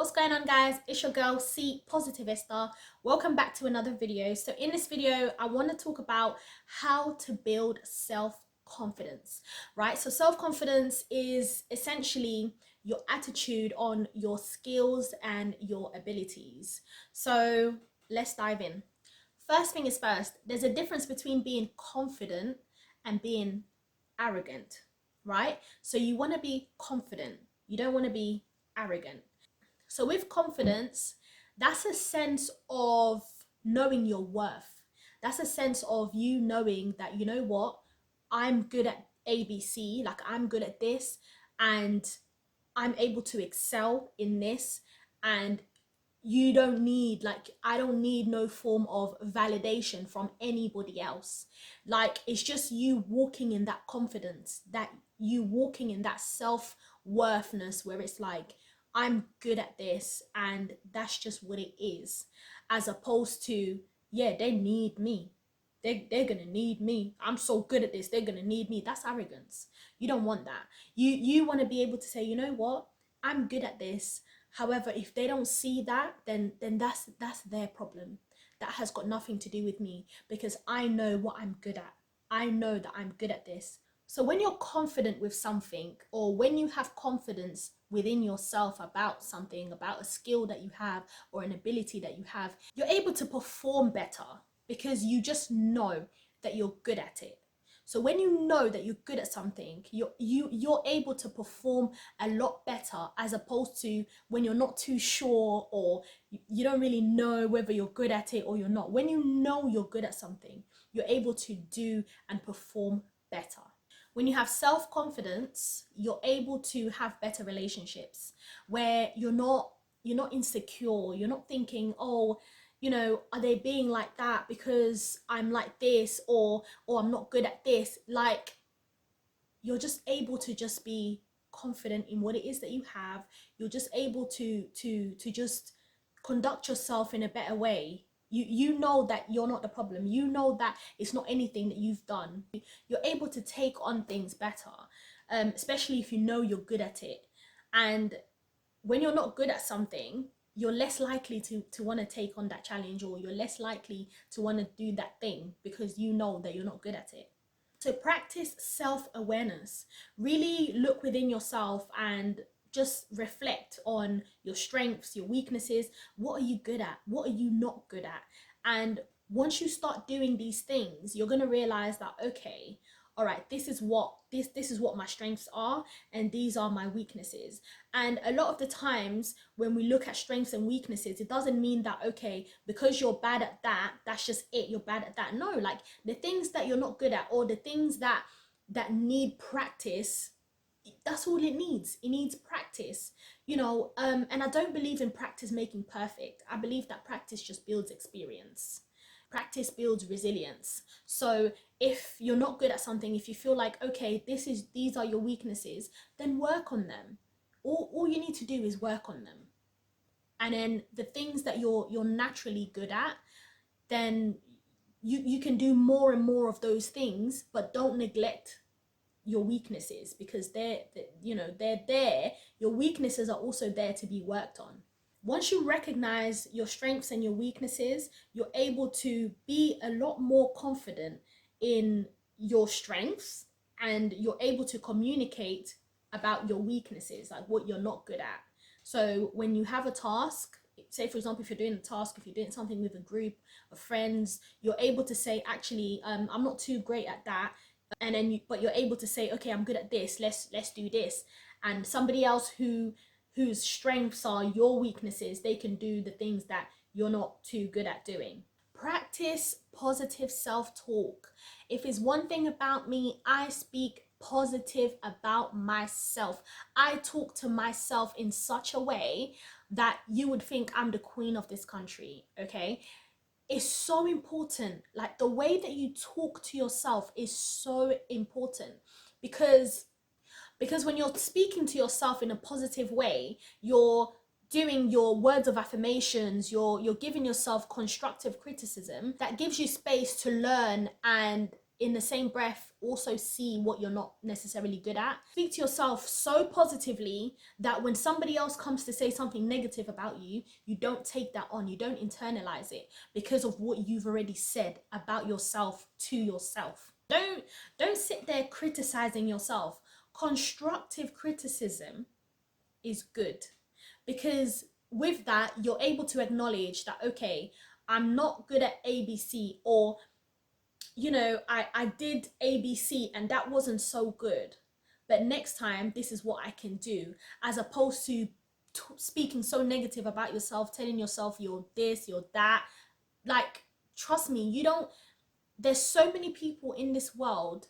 What's going on, guys? It's your girl C-Positivista. Welcome back to another video. So in this video I want to talk about how to build self-confidence, right? So self-confidence is essentially your attitude on your skills and your abilities. So let's dive in. First thing is first, there's a difference between being confident and being arrogant, right? So you want to be confident, you don't want to be arrogant. So with confidence, that's a sense of knowing your worth. That's a sense of you knowing that, you know what, I'm good at ABC, like I'm good at this, and I'm able to excel in this. And you don't need, like, I don't need no form of validation from anybody else. Like, it's just you walking in that confidence, that you walking in that self-worthness where it's like, I'm good at this and that's just what it is, as opposed to, yeah, they need me, they're gonna need me, I'm so good at this, they're gonna need me. That's arrogance. You don't want that. You want to be able to say, you know what, I'm good at this. However, if they don't see that, then that's their problem. That has got nothing to do with me, because I know what I'm good at. I know that I'm good at this. So when you're confident with something, or when you have confidence within yourself about something, about a skill that you have or an ability that you have, you're able to perform better because you just know that you're good at it. So when you know that you're good at something, you're able to perform a lot better, as opposed to when you're not too sure, or you don't really know whether you're good at it or you're not. When you know you're good at something, you're able to do and perform better. When you have self-confidence, you're able to have better relationships where you're not insecure. You're not thinking, oh, you know, are they being like that because I'm like this, or I'm not good at this. Like, you're just able to just be confident in what it is that you have. You're just able to just conduct yourself in a better way. You know that you're not the problem. You know that it's not anything that you've done. You're able to take on things better, especially if you know you're good at it. And when you're not good at something, you're less likely to want to take on that challenge, or you're less likely to want to do that thing because you know that you're not good at it. So practice self-awareness. Really look within yourself and just reflect on your strengths, your weaknesses. What are you good at? What are you not good at? And once you start doing these things, you're going to realize that, okay, all right, this is what my strengths are, and these are my weaknesses. And a lot of the times when we look at strengths and weaknesses, it doesn't mean that, okay, because you're bad at that, that's just it, you're bad at that. No, like, the things that you're not good at, or the things that need practice, that's all it needs. It needs practice, you know. And I don't believe in practice making perfect. I believe that practice just builds experience. Practice builds resilience. So if you're not good at something, if you feel like, okay, these are your weaknesses, then work on them. All you need to do is work on them. And then the things that you're naturally good at, then you can do more and more of those things, but don't neglect your weaknesses, because they're there. Your weaknesses are also there to be worked on. Once you recognize your strengths and your weaknesses, you're able to be a lot more confident in your strengths, and you're able to communicate about your weaknesses, like what you're not good at. So when you have a task, say for example, if you're doing a task, if you're doing something with a group of friends, you're able to say, actually, I'm not too great at that. And then but you're able to say, okay, I'm good at this, let's do this. And somebody else whose strengths are your weaknesses, they can do the things that you're not too good at doing. Practice positive self-talk. If it's one thing about me, I speak positive about myself. I talk to myself in such a way that you would think I'm the queen of this country, okay? It's so important. Like, the way that you talk to yourself is so important, because when you're speaking to yourself in a positive way, you're doing your words of affirmations, you're giving yourself constructive criticism that gives you space to learn and in the same breath also see what you're not necessarily good at. Speak to yourself so positively that when somebody else comes to say something negative about you, you don't take that on, you don't internalize it because of what you've already said about yourself to yourself. Don't sit there criticizing yourself. Constructive criticism is good, because with that you're able to acknowledge that, okay, I'm not good at ABC, or you know, I did ABC and that wasn't so good, but next time this is what I can do, as opposed to speaking so negative about yourself, telling yourself you're this, you're that. Like, trust me, you don't, there's so many people in this world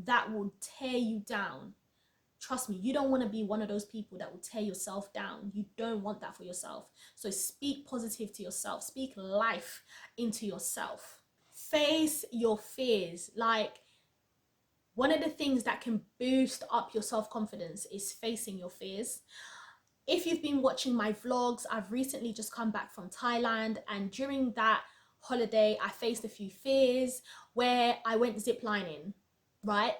that will tear you down. Trust me, you don't want to be one of those people that will tear yourself down. You don't want that for yourself. So speak positive to yourself, speak life into yourself. Face your fears. Like, one of the things that can boost up your self-confidence is facing your fears. If you've been watching my vlogs, I've recently just come back from Thailand, and during that holiday I faced a few fears where I went ziplining, right?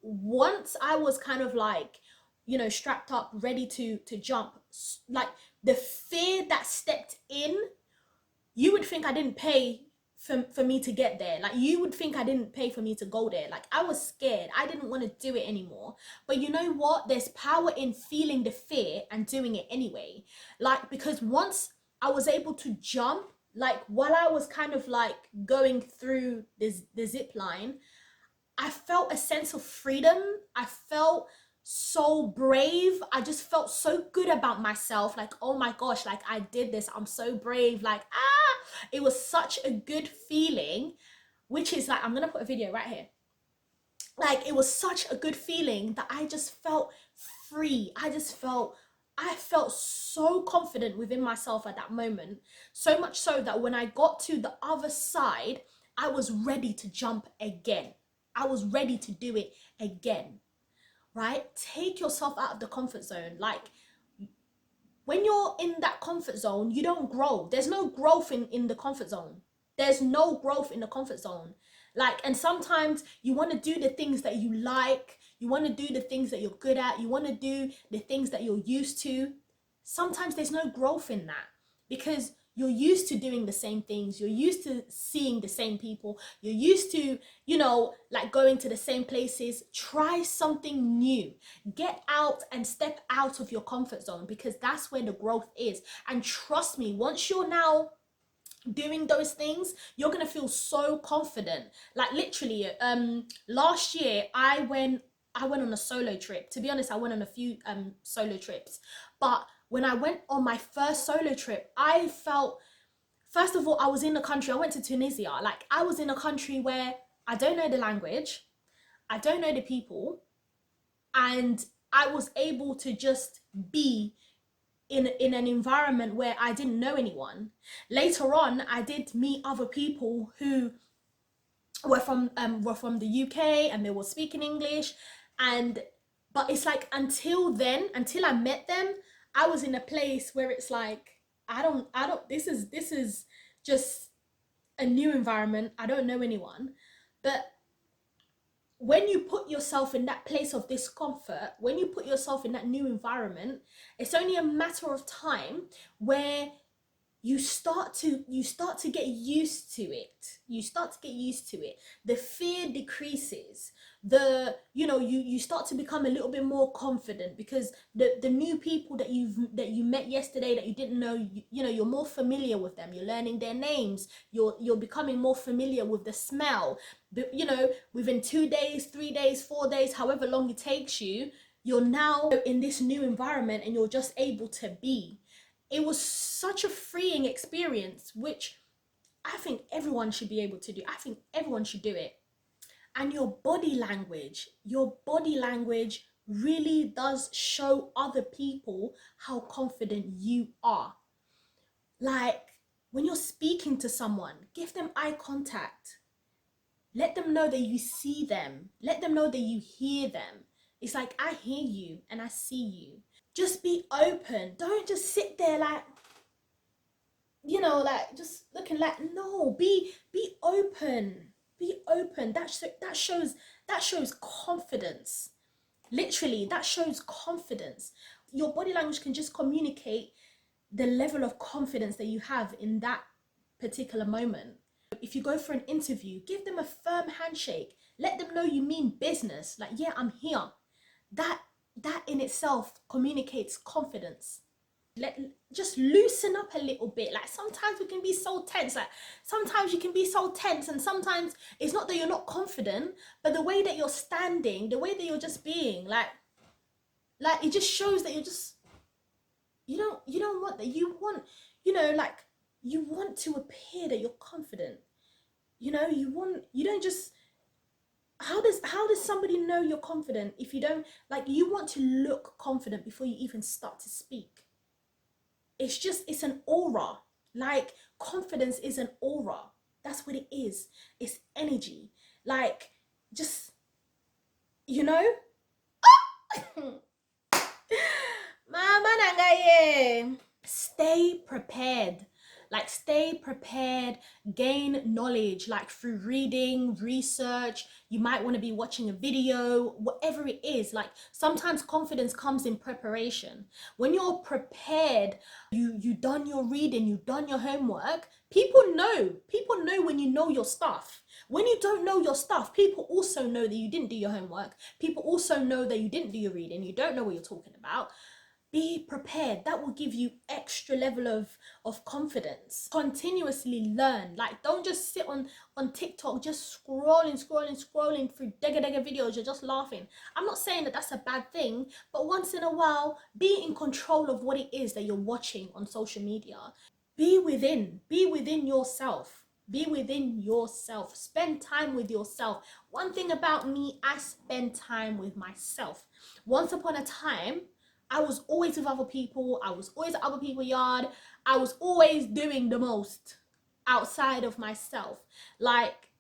Once I was kind of like, you know, strapped up ready to jump, like the fear that stepped in, you would think I didn't pay for me to get there. Like, you would think I didn't pay for me to go there. Like, I was scared. I didn't want to do it anymore. But you know what? There's power in feeling the fear and doing it anyway. Like, because once I was able to jump, like while I was kind of like going through the zip line, I felt a sense of freedom. I felt so brave. I just felt so good about myself. Like, oh my gosh, like I did this. I'm so brave. Like, it was such a good feeling, which is like, I'm going to put a video right here. Like, it was such a good feeling that I just felt free. I felt so confident within myself at that moment. So much so that when I got to the other side, I was ready to jump again. I was ready to do it again, right? Take yourself out of the comfort zone. Like, when you're in that comfort zone, you don't grow. There's no growth in the comfort zone. There's no growth in the comfort zone. Like, and sometimes you want to do the things that you like. You want to do the things that you're good at. You want to do the things that you're used to. Sometimes there's no growth in that because you're used to doing the same things. You're used to seeing the same people. You're used to, you know, like going to the same places. Try something new. Get out and step out of your comfort zone, because that's where the growth is. And trust me, once you're now doing those things, you're gonna feel so confident. Like, literally, last year I went on a solo trip. To be honest, I went on a few solo trips, but when I went on my first solo trip, I felt, first of all, I was in a country, I went to Tunisia. Like, I was in a country where I don't know the language, I don't know the people, and I was able to just be in an environment where I didn't know anyone. Later on, I did meet other people who were from the UK, and they were speaking English, and but it's like, until then, until I met them, I was in a place where it's like, I don't this is just a new environment. I don't know anyone. But when you put yourself in that place of discomfort, when you put yourself in that new environment, it's only a matter of time where you start to get used to it. You start to get used to it. The fear decreases. You start to become a little bit more confident, because the new people that you met yesterday that you didn't know, you're more familiar with them. You're learning their names. You're becoming more familiar with the smell. But, within 2 days, 3 days, 4 days, however long it takes you, you're now in this new environment and you're just able to be. It was such a freeing experience, which I think everyone should be able to do. I think everyone should do it. And your body language really does show other people how confident you are. Like, when you're speaking to someone, give them eye contact. Let them know that you see them. Let them know that you hear them. It's like, I hear you and I see you. Just be open. Don't just sit there like, like just looking like, no, be open. Be open. That shows confidence. Literally, that shows confidence. Your body language can just communicate the level of confidence that you have in that particular moment. If you go for an interview, give them a firm handshake. Let them know you mean business. Like, yeah, I'm here. That in itself communicates confidence. Just loosen up a little bit. Like, sometimes we can be so tense. Like, sometimes you can be so tense, and sometimes it's not that you're not confident, but the way that you're standing, the way that you're just being, like it just shows that you're just, you don't want that. You want, like, you want to appear that you're confident. You don't just, how does somebody know you're confident if you don't, like, you want to look confident before you even start to speak. It's an aura. Like, confidence is an aura. That's what it is. It's energy. Like, just, you know. Mama nangaye. Stay prepared. Like, stay prepared, gain knowledge, like through reading, research. You might want to be watching a video, whatever it is. Like, sometimes confidence comes in preparation. When you're prepared, you done your reading, you done your homework. People know when you know your stuff. When you don't know your stuff, people also know that you didn't do your homework. People also know that you didn't do your reading. You don't know what you're talking about. Be prepared. That will give you extra level of confidence. Continuously learn. Like, don't just sit on TikTok just scrolling through dega videos. You're just laughing. I'm not saying that that's a bad thing, but once in a while, be in control of what it is that you're watching on social media. Be within yourself. Be within yourself. Spend time with yourself. One thing about me, I spend time with myself. Once upon a time, I was always with other people. I was always at other people's yard. I was always doing the most outside of myself. Like,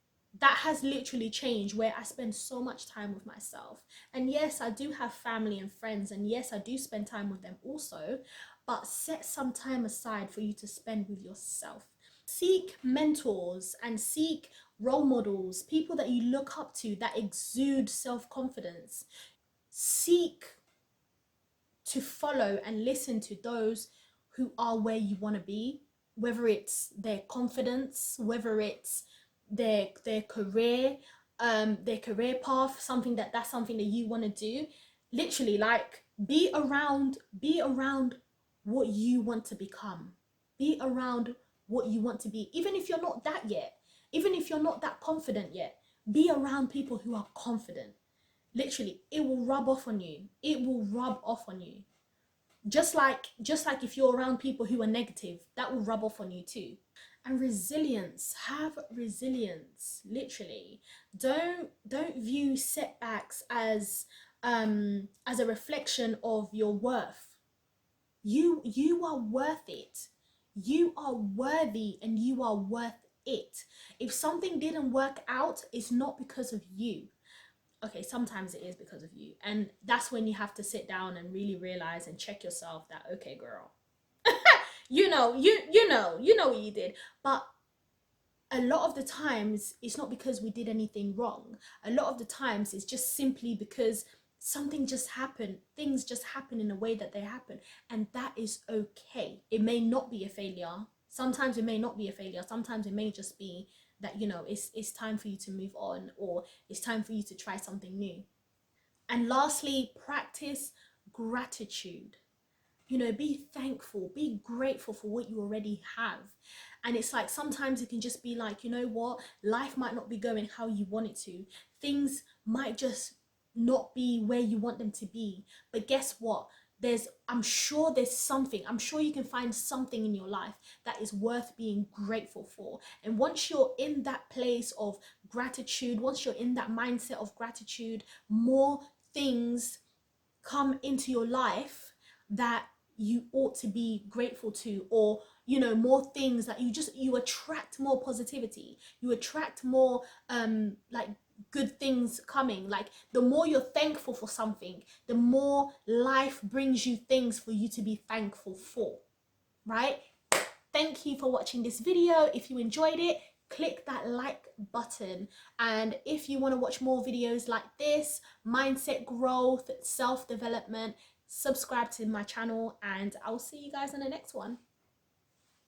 that has literally changed, where I spend so much time with myself. And yes, I do have family and friends, and yes, I do spend time with them also, but set some time aside for you to spend with yourself. Seek mentors and seek role models, people that you look up to that exude self-confidence. Seek to follow and listen to those who are where you want to be, whether it's their confidence, whether it's their career, their career path, that's something that you want to do. Literally, like, be around what you want to become. Be around what you want to be. Even if you're not that yet, even if you're not that confident yet, be around people who are confident. Literally, it will rub off on you. It will rub off on you. Just like if you're around people who are negative, that will rub off on you too. And resilience, have resilience. Literally, don't view setbacks as a reflection of your worth. You are worth it. You are worthy, and you are worth it. If something didn't work out, it's not because of you. Okay, sometimes it is because of you, and that's when you have to sit down and really realize and check yourself that, okay, girl, you know what you did. But a lot of the times it's not because we did anything wrong. A lot of the times it's just simply because something just happened. Things just happen in a way that they happen, and that is okay. It may not be a failure. Sometimes it may not be a failure. Sometimes it may just be that, it's time for you to move on, or it's time for you to try something new. And lastly, practice gratitude. Be thankful, be grateful for what you already have. And it's like, sometimes it can just be like, you know what, life might not be going how you want it to. Things might just not be where you want them to be. But guess what? I'm sure you can find something in your life that is worth being grateful for. And once you're in that place of gratitude, once you're in that mindset of gratitude, more things come into your life that you ought to be grateful to, or more things that you attract more positivity, you attract more like good things coming. Like, the more you're thankful for something, the more life brings you things for you to be thankful for, right? Thank you for watching this video. If you enjoyed it, click that like button. And if you want to watch more videos like this, mindset growth, self-development, subscribe to my channel, and I'll see you guys on the next one.